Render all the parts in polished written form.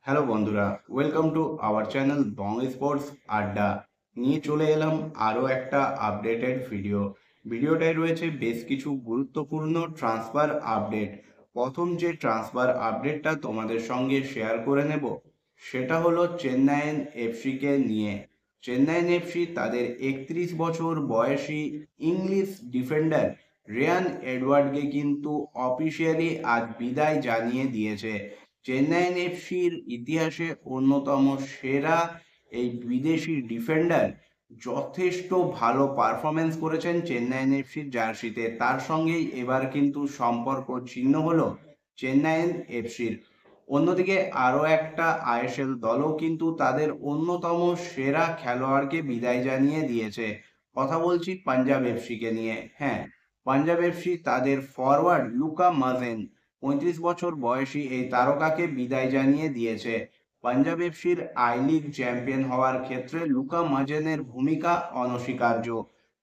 Hello বন্ধুরা, welcome to our channel Bong sports আড্ডা। নিয়ে চলে এলাম আরও একটা আপডেটেড ভিডিওটায় রয়েছে বেশ কিছু গুরুত্বপূর্ণ ট্রান্সফার আপডেট। প্রথম যে ট্রান্সফার আপডেটটা তোমাদের সঙ্গে শেয়ার করে নেব সেটা হলো চেন্নাইয়েন এফসিকে নিয়ে। চেন্নাইয়েন এফসি তাদের 31 বছর বয়সী ইংলিশ ডিফেন্ডার রিয়ান এডওয়ার্ডকে কিন্তু অফিসিয়ালি আজ বিদায় জানিয়ে দিয়েছে। চেন্নাইয়েন এফসির ইতিহাসে অন্যতম সেরা এই বিদেশি ডিফেন্ডার যথেষ্ট ভালো পারফরমেন্স করেছেন চেন্নাইয়েন এফসির জার্সিতে। তার সঙ্গেই এবার কিন্তু সম্পর্ক ছিন্ন হলো চেন্নাইয়েন এফসির। অন্যদিকে আরও একটা আইএসএল দলও কিন্তু তাদের অন্যতম সেরা খেলোয়াড়কে বিদায় জানিয়ে দিয়েছে। কথা বলছি পাঞ্জাব এফসিকে নিয়ে। হ্যাঁ, পাঞ্জাব এফসি তাদের ফরওয়ার্ড লুকা মাজেন 35 বছর বয়সী এই তারকাকে বিদায় জানিয়ে দিয়েছে। পাঞ্জাব এফসির আই লিগ চ্যাম্পিয়ন হওয়ার ক্ষেত্রে লুকা মাজেনের ভূমিকা অনস্বীকার্য।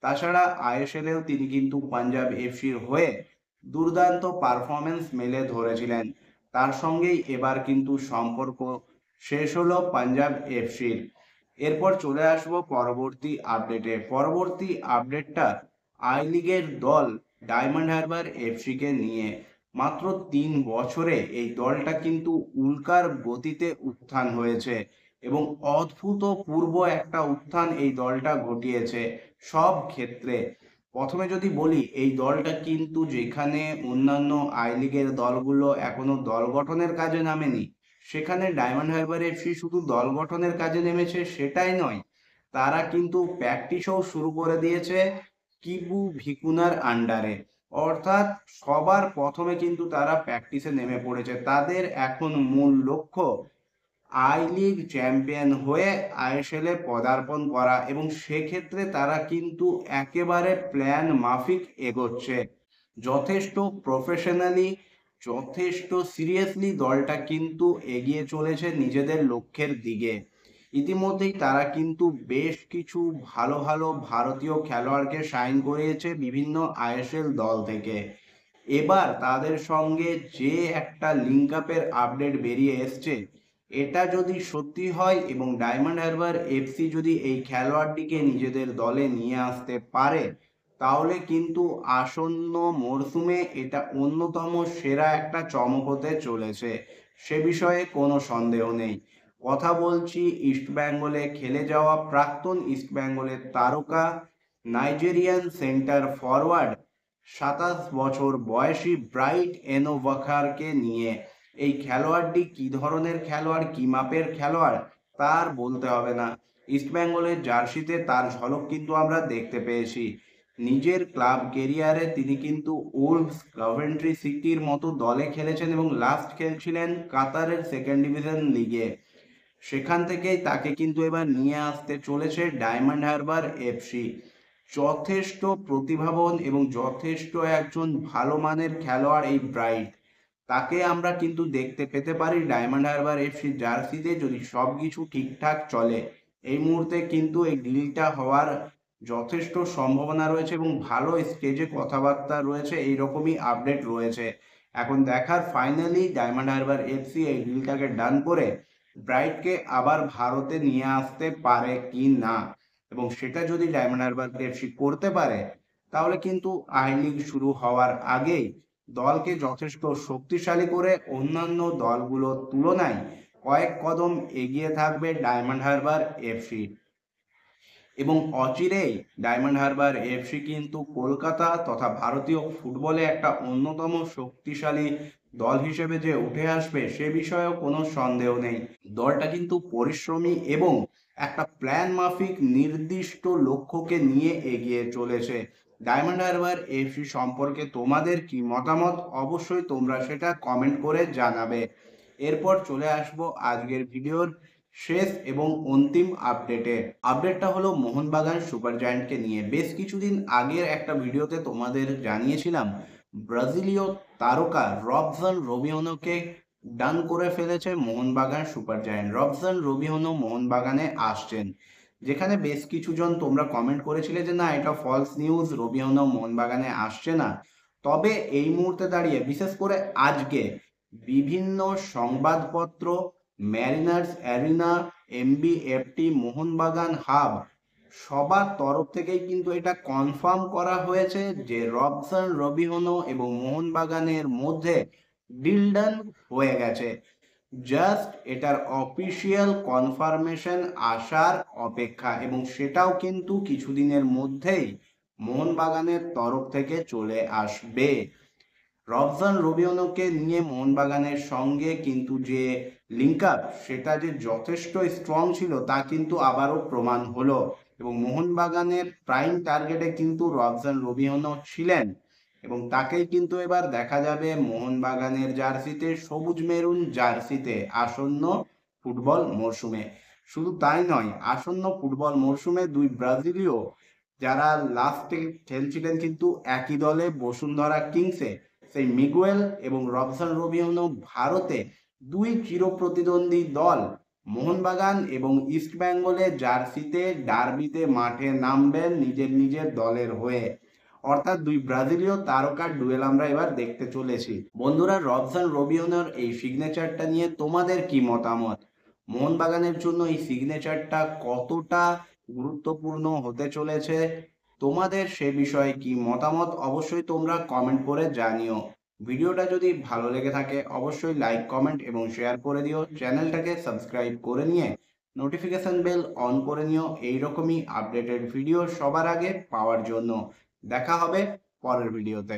তাছাড়া আইএসএলেও তিনি কিন্তু পাঞ্জাব এফসির হয়ে দুর্দান্ত পারফরমেন্স মেলে ধরেছিলেন। তার সঙ্গেই এবার কিন্তু সম্পর্ক শেষ হলো পাঞ্জাব এফসির। এরপর চলে আসবো পরবর্তী আপডেটটা আই লিগের দল ডায়মন্ড হারবার এফসিকে নিয়ে। মাত্র 3 বছরে এই দলটা কিন্তু উল্কার গতিতে উত্থান হয়েছে এবং অভূতপূর্ব একটা উত্থান এই দলটা ঘটিয়েছে সব ক্ষেত্রে। প্রথমে যদি বলি, এই দলটা কিন্তু যেখানে অন্যান্য আই লিগের দলগুলো এখনো দল গঠনের কাজে নামেনি, সেখানে ডায়মন্ড হারবার এফসি শুধু দল গঠনের কাজে নেমেছে সেটাই নয়, তারা কিন্তু প্র্যাকটিসও শুরু করে দিয়েছে কিবু ভিকুনার আন্ডারে। অর্থাৎ সবার প্রথমে কিন্তু তারা প্র্যাকটিসে নেমে পড়েছে। তাদের এখন মূল লক্ষ্য আই লিগ চ্যাম্পিয়ন হয়ে আইএসএল এ পদার্পণ করা, এবং সেক্ষেত্রে তারা কিন্তু একেবারে প্ল্যান মাফিক এগোচ্ছে। যথেষ্ট প্রফেশনালি, যথেষ্ট সিরিয়াসলি দলটা কিন্তু এগিয়ে চলেছে নিজেদের লক্ষ্যের দিকে। ইতিমধ্যেই তারা কিন্তু বেশ কিছু ভালো ভালো ভারতীয় খেলোয়াড়কে সাইন করিয়েছে বিভিন্ন আইএসএল দল থেকে। এবার তাদের সঙ্গে যে একটা লিঙ্ক আপের আপডেট বেরিয়ে এসছে, এটা যদি সত্যি হয় এবং ডায়মন্ড হারবার এফসি যদি এই খেলোয়াড়টিকে নিজেদের দলে নিয়ে আসতে পারে, তাহলে কিন্তু আসন্ন মরশুমে এটা অন্যতম সেরা একটা চমক হতে চলেছে। সে বিষয়ে কোনো সন্দেহ নেই। কথা বলছি ইস্টবেঙ্গলে খেলে যাওয়া প্রাক্তন ইস্টবেঙ্গলের তারকা নাইজেরিয়ান সেন্টার ফরওয়ার্ড 27 বছর বয়সী ব্রাইট এনোভাখারকে নিয়ে। এই খেলোয়াড়টি কি ধরনের খেলোয়াড়, কি মাপের খেলোয়াড় তার বলতে হবে না। ইস্টবেঙ্গলের জার্সিতে তার ঝলক কিন্তু আমরা দেখতে পেয়েছি। নিজের ক্লাব কেরিয়ারে তিনি কিন্তু উলভস, কভেন্ট্রি সিটির মতো দলে খেলেছেন এবং লাস্ট খেলছিলেন কাতারের সেকেন্ড ডিভিশন লিগে। সেখান থেকেই তাকে কিন্তু এবার নিয়ে আসতে চলেছে ডায়মন্ড হারবার এফসি। যথেষ্ট প্রতিভাবান এবং যথেষ্ট একজন ভালো মানের খেলোয়াড় এই ব্রাইট। তাকে আমরা কিন্তু দেখতে পেতে পারি ডায়মন্ড হারবার এফসি জার্সিতে যদি সবকিছু ঠিকঠাক চলে। এই মুহূর্তে কিন্তু এই ডিলটা হওয়ার যথেষ্ট সম্ভাবনা রয়েছে এবং ভালো স্টেজে কথাবার্তা রয়েছে, এইরকমই আপডেট রয়েছে। এখন দেখার ফাইনালি ডায়মন্ড হারবার এফসি এই ডিলটাকে ডান করে ব্রাইটকে আবার ভারতে নিয়ে আসতে পারে কি না। এবং সেটা যদি ডায়মন্ড হারবার এফসি করতে পারে, তাহলে কিন্তু আই লিগ শুরু হওয়ার আগেই দলকে যথেষ্ট শক্তিশালী করে অন্যান্য দলগুলোর তুলনায় কয়েক কদম এগিয়ে থাকবে ডায়মন্ড হারবার এফসি। এবং অচিরেই ডায়মন্ড হারবার এফসি কিন্তু কলকাতা তথা ভারতীয় ফুটবলে একটা অন্যতম শক্তিশালী দল হিসেবে যে উঠে আসবে সে বিষয়েও কোনো সন্দেহ নেই। দলটা কিন্তু পরিশ্রমী এবং একটা প্ল্যান মাফিক নির্দিষ্ট লক্ষ্যকে নিয়ে এগিয়ে চলেছে। ডায়মন্ড হারবার এফসি সম্পর্কে তোমাদের কি মতামত, অবশ্যই তোমরা সেটা কমেন্ট করে জানাবে। এরপর চলে আসবো আজকের ভিডিওর শেষ এবং অন্তিম আপডেটটা হলো মোহনবাগান সুপার জায়ান্টকে নিয়ে। বেশ কিছুদিন আগের একটা ভিডিওতে তোমাদের জানিয়েছিলাম ব্রাজিলীয় তারকা রবসান রবিহনোকে ডান করে ফেলেছে মোহনবাগান সুপার জায়ান্ট। রবসান রবিহনো মোহনবাগানে আসছেন, যেখানে বেশ কিছু জন তোমরা কমেন্ট করেছিলে যে না, এটা ফলস নিউজ, রবিহনো মোহনবাগানে আসছে না। তবে এই মুহূর্তে দাঁড়িয়ে বিশেষ করে আজকে বিভিন্ন সংবাদপত্র, Mariners arena, MBFT, Mohun Bagan hub সবার তরফ থেকেই কিন্তু এটা কনফার্ম করা হয়েছে যে রবসান রবিহনো এবং মোহনবাগানের মধ্যে ডিল ডান হয়ে গেছে। জাস্ট এটার অফিসিয়াল কনফার্মেশন আসার অপেক্ষা, এবং সেটাও কিন্তু কিছুদিনের মধ্যেই মোহনবাগানের তরফ থেকে চলে আসবে। রবসান রবিউনোকে নিয়ে মোহনবাগানের সঙ্গে কিন্তু যে লিঙ্ক আপ সেটা যে যথেষ্ট স্ট্রং ছিল তা কিন্তু আবারও প্রমাণ হলো, এবং মোহনবাগানের প্রাইম টার্গেটে কিন্তু রবসান রবিউনো ছিলেন, এবং তাকেই কিন্তু এবার দেখা যাবে মোহনবাগানের জার্সিতে, সবুজ মেরুন জার্সিতে আসন্ন ফুটবল মরশুমে। শুধু তাই নয়, আসন্ন ফুটবল মরশুমে দুই ব্রাজিলীয় যারা লাস্টে খেলছিলেন কিন্তু একই দলে বসুন্ধরা কিংসে, সেই মিগুয়েল এবং রবসান রবিউনো ভারতে দুই চিরপ্রতিদ্বন্দ্বী দল মোহনবাগান এবং ইস্ট বেঙ্গলের জার্সিতে ডার্বিতে মাঠে নামবেন নিজের নিজের দলের হয়ে। অর্থাৎ দুই ব্রাজিলীয় তারকার ডুয়েল আমরা এবার দেখতে চলেছি। বন্ধুরা, রবসান রবিউনোর এই সিগনেচারটা নিয়ে তোমাদের কি মতামত? মোহনবাগানের জন্য এই সিগনেচারটা কতটা গুরুত্বপূর্ণ হতে চলেছে? তোমাদের সে বিষয়ে কি মতামত অবশ্যই তোমরা কমেন্ট করে জানিও। ভিডিওটা যদি ভালো লেগে থাকে অবশ্যই লাইক, কমেন্ট এবং শেয়ার করে দিও। চ্যানেলটাকে সাবস্ক্রাইব করে নিয়ে নোটিফিকেশন বেল অন করে নিও এইরকমই আপডেটেড ভিডিও সবার আগে পাওয়ার জন্য। দেখা হবে পরের ভিডিওতে।